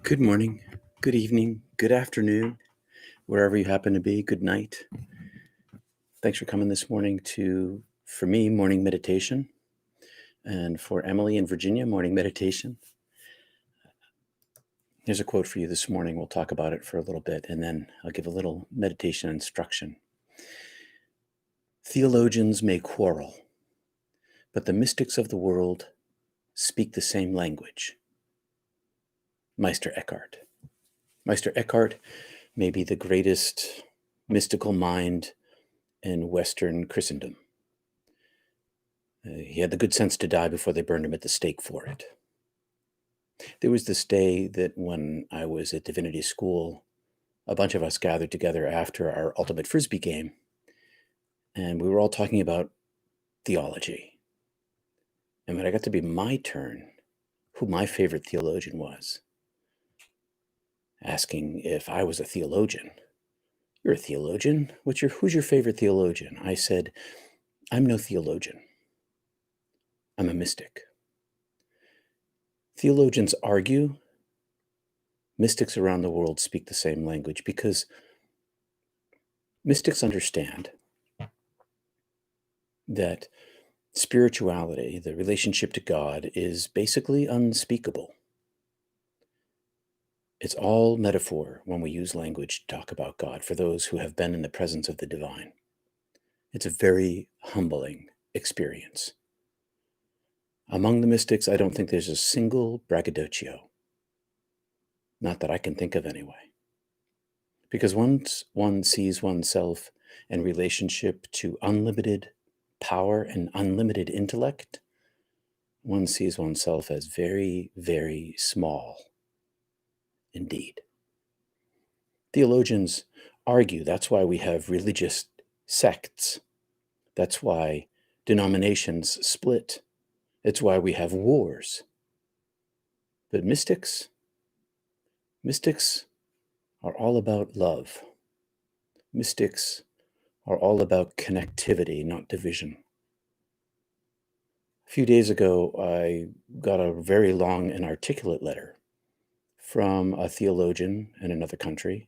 Good morning, good evening, good afternoon, wherever you happen to be. Good night. Thanks for coming this morning to, for me, morning meditation, and for Emily in Virginia, morning meditation. Here's a quote for you this morning. We'll talk about it for a little bit, and then I'll give a little meditation instruction. Theologians may quarrel, but the mystics of the world speak the same language. Meister Eckhart. Meister Eckhart may be the greatest mystical mind in Western Christendom. He had the good sense to die before they burned him at the stake for it. There was this day that when I was at divinity school, a bunch of us gathered together after our ultimate Frisbee game, and we were all talking about theology. And when it got to be my turn, who my favorite theologian was, asking if I was a theologian. You're a theologian? Who's your favorite theologian? I said, I'm no theologian. I'm a mystic. Theologians argue. Mystics around the world speak the same language because mystics understand that spirituality, the relationship to God, is basically unspeakable. It's all metaphor when we use language to talk about God for those who have been in the presence of the divine. It's a very humbling experience. Among the mystics, I don't think there's a single braggadocio. Not that I can think of anyway. Because once one sees oneself in relationship to unlimited power and unlimited intellect, one sees oneself as very, very small indeed. Theologians argue. That's why we have religious sects. That's why denominations split. It's why we have wars. But mystics are all about love. Mystics are all about connectivity, not division. A few days ago, I got a very long and articulate letter from a theologian in another country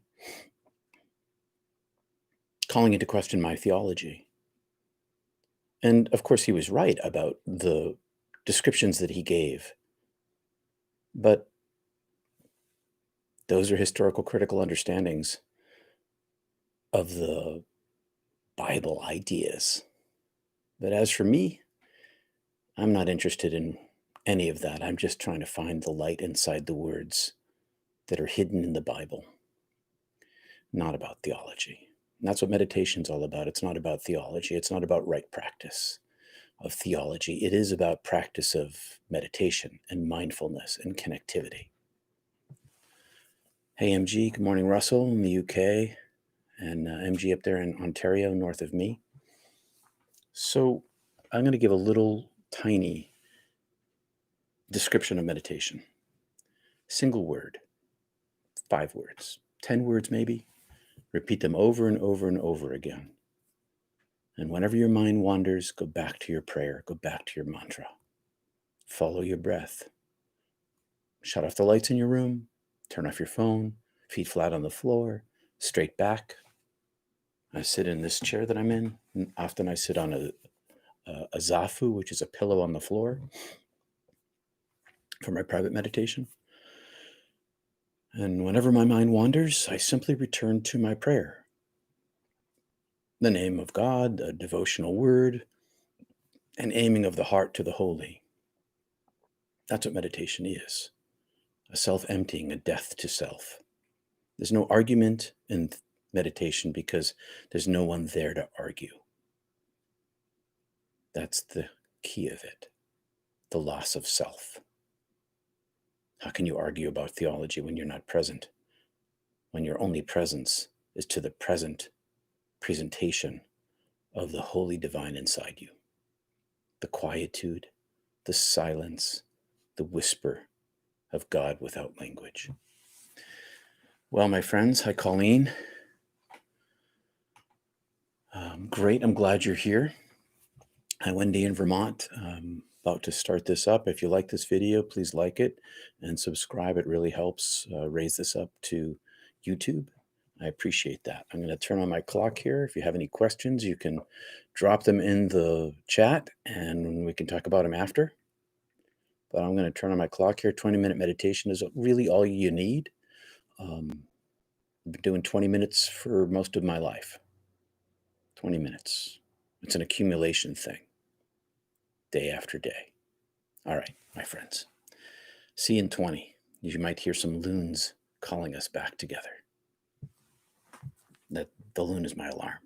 calling into question my theology. And of course, he was right about the descriptions that he gave. But those are historical critical understandings of the Bible ideas. But as for me, I'm not interested in any of that. I'm just trying to find the light inside the words that are hidden in the Bible, not about theology. And that's what meditation's all about. It's not about theology. It's not about right practice of theology. It is about practice of meditation and mindfulness and connectivity. Hey, MG. Good morning, Russell in the UK, and MG up there in Ontario, north of me. So I'm going to give a little tiny description of meditation. Single word, 5 words, 10 words maybe. Repeat them over and over and over again. And whenever your mind wanders, go back to your prayer, go back to your mantra. Follow your breath. Shut off the lights in your room, turn off your phone, feet flat on the floor, straight back. I sit in this chair that I'm in. And often I sit on a zafu, which is a pillow on the floor, for my private meditation. And whenever my mind wanders, I simply return to my prayer. The name of God, a devotional word, an aiming of the heart to the holy. That's what meditation is. A self-emptying, a death to self. There's no argument in meditation because there's no one there to argue. That's the key of it, the loss of self. How can you argue about theology when you're not present? When your only presence is to the present presentation of the holy divine inside you. The quietude, the silence, the whisper of God without language. Well, my friends, hi Colleen. Great, I'm glad you're here. Hi Wendy in Vermont. about to start this up. If you like this video, please like it and subscribe. It really helps raise this up to YouTube. I appreciate that. I'm going to turn on my clock here. If you have any questions, you can drop them in the chat and we can talk about them after. But I'm going to turn on my clock here. 20-minute meditation is really all you need. I've been doing 20 minutes for most of my life. 20 minutes. It's an accumulation thing, day after day. All right, my friends. See you in 20. You might hear some loons calling us back together. The loon is my alarm.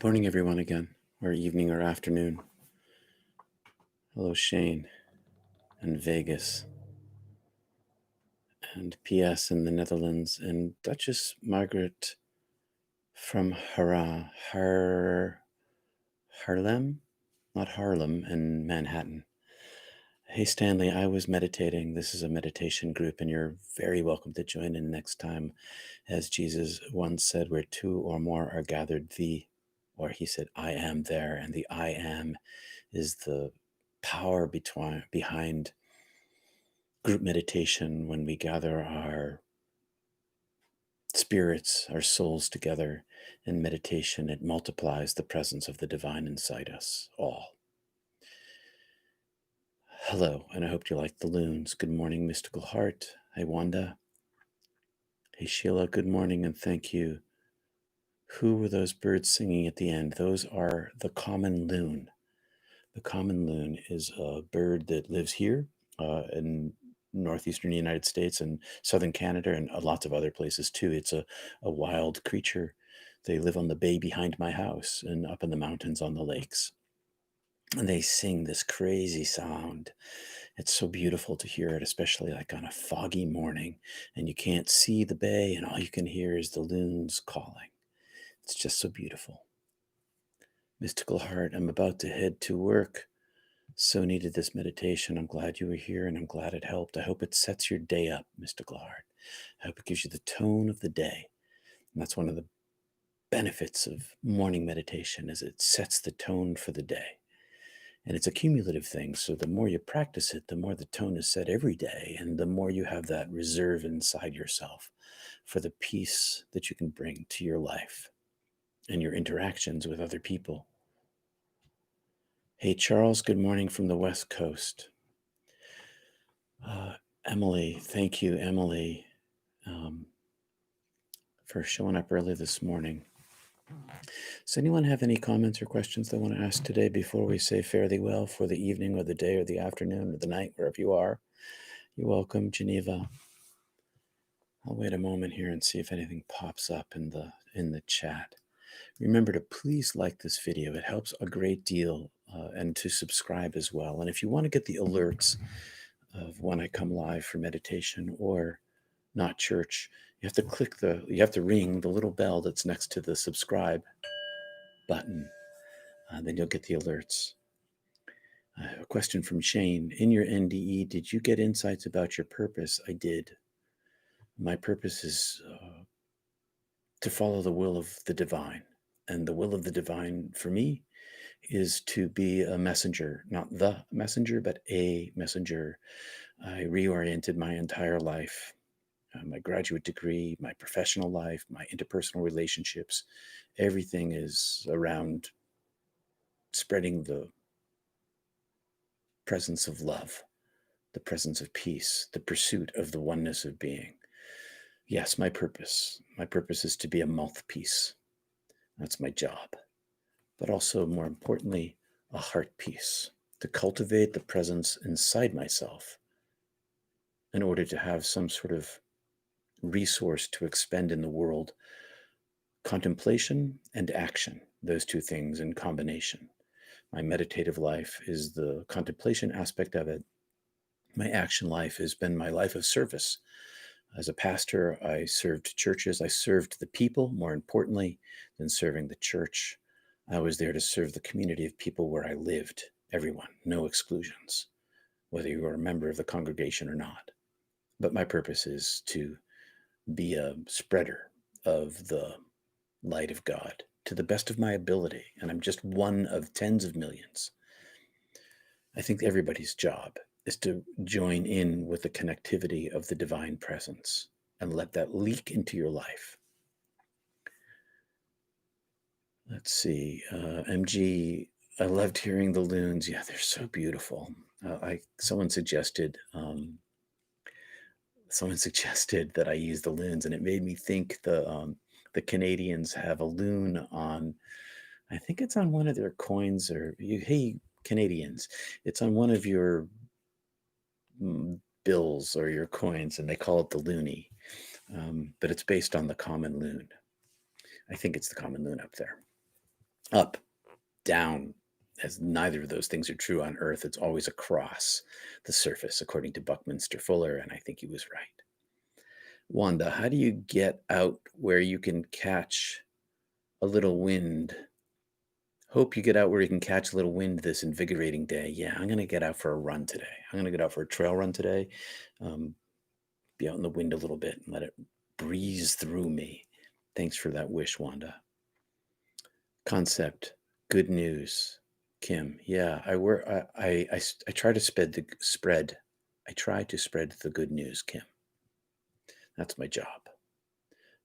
Morning, everyone, again, or evening or afternoon. Hello, Shane and Vegas and PS in the Netherlands and Duchess Margaret from Harlem, not Harlem, and Manhattan. Hey, Stanley, I was meditating. This is a meditation group, and you're very welcome to join in next time. As Jesus once said, where two or more are gathered, or he said, I am there, and the I am is the power behind group meditation. When we gather our spirits, our souls together in meditation, it multiplies the presence of the divine inside us all. Hello, and I hope you like the loons. Good morning, Mystical Heart. Hey, Wanda. Hey, Sheila, good morning, and thank you. Who were those birds singing at the end? Those are the common loon. The common loon is a bird that lives here in northeastern United States and southern Canada and lots of other places too. It's a wild creature. They live on the bay behind my house and up in the mountains on the lakes. And they sing this crazy sound. It's so beautiful to hear it, especially like on a foggy morning and you can't see the bay and all you can hear is the loons calling. It's just so beautiful. Mystical Heart, I'm about to head to work. So needed this meditation. I'm glad you were here and I'm glad it helped. I hope it sets your day up, Mystical Heart. I hope it gives you the tone of the day. And that's one of the benefits of morning meditation is it sets the tone for the day. And it's a cumulative thing. So the more you practice it, the more the tone is set every day. And the more you have that reserve inside yourself for the peace that you can bring to your life and your interactions with other people. Hey, Charles, good morning from the West Coast. Emily, thank you, Emily, for showing up early this morning. Does anyone have any comments or questions they want to ask today before we say fare thee well for the evening or the day or the afternoon or the night, wherever you are? You're welcome, Geneva. I'll wait a moment here and see if anything pops up in the chat. Remember to please like this video. It helps a great deal, and to subscribe as well. And if you want to get the alerts of when I come live for meditation or Not Church, you have to ring the little bell that's next to the subscribe button. Then you'll get the alerts. A question from Shane. In your NDE, did you get insights about your purpose? I did. My purpose is to follow the will of the divine. And the will of the divine for me is to be a messenger, not the messenger, but a messenger. I reoriented my entire life, my graduate degree, my professional life, my interpersonal relationships. Everything is around spreading the presence of love, the presence of peace, the pursuit of the oneness of being. Yes, my purpose. My purpose is to be a mouthpiece. That's my job. But also, more importantly, a heart piece, to cultivate the presence inside myself in order to have some sort of resource to expend in the world. Contemplation and action, those two things in combination. My meditative life is the contemplation aspect of it. My action life has been my life of service. As a pastor, I served churches. I served the people, more importantly than serving the church. I was there to serve the community of people where I lived, everyone, no exclusions, whether you were a member of the congregation or not. But my purpose is to be a spreader of the light of God to the best of my ability. And I'm just one of tens of millions. I think everybody's job is to join in with the connectivity of the divine presence and let that leak into your life. Let's see, MG, I loved hearing the loons. Yeah, they're so beautiful. Someone suggested that I use the loons, and it made me think the Canadians have a loon on. I think it's on one of their coins, or hey, Canadians, it's on one of your bills or your coins, and they call it the loonie, but it's based on the common loon. I think it's the common loon up there. up, down, as neither of those things are true on Earth. It's always across the surface, according to Buckminster Fuller, and I think he was right. Wanda, how do you get out where you can catch a little wind? Hope you get out where you can catch a little wind this invigorating day. Yeah, I'm going to get out for a run today. I'm going to get out for a trail run today. Be out in the wind a little bit and let it breeze through me. Thanks for that wish, Wanda. Concept, good news. Kim, yeah, I try to spread. I try to spread the good news, Kim. That's my job.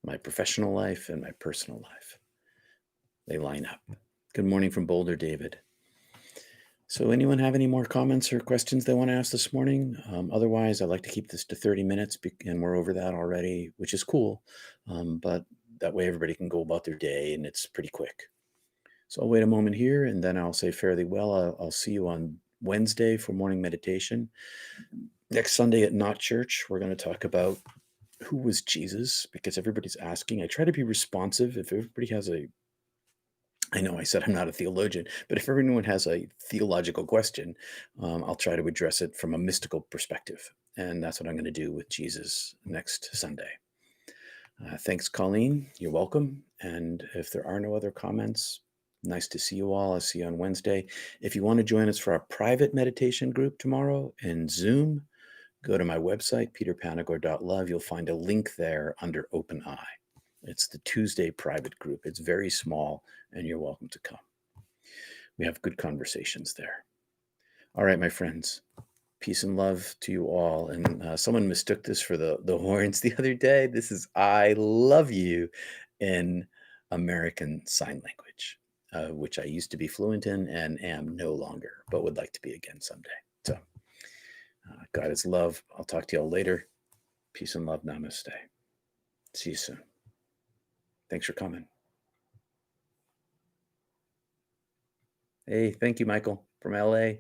My professional life and my personal life. They line up. Good morning from Boulder, David. So anyone have any more comments or questions they want to ask this morning? Otherwise, I'd like to keep this to 30 minutes, and we're over that already, which is cool. But that way everybody can go about their day, and it's pretty quick. So I'll wait a moment here, and then I'll say fairly well. I'll see you on Wednesday for morning meditation. Next Sunday at Not Church, we're going to talk about who was Jesus, because everybody's asking. I try to be responsive. If everybody has I know I said I'm not a theologian, but if everyone has a theological question, I'll try to address it from a mystical perspective. And that's what I'm going to do with Jesus next Sunday. Thanks, Colleen. You're welcome. And if there are no other comments, nice to see you all. I'll see you on Wednesday. If you want to join us for our private meditation group tomorrow in Zoom, go to my website, peterpanagore.love. You'll find a link there under Open Eye. It's the Tuesday private group. It's very small, and you're welcome to come. We have good conversations there. All right, my friends. Peace and love to you all. And someone mistook this for the horns the other day. This is I love you in American Sign Language, which I used to be fluent in and am no longer, but would like to be again someday. So God is love. I'll talk to you all later. Peace and love. Namaste. See you soon. Thanks for coming. Hey, thank you, Michael, from LA.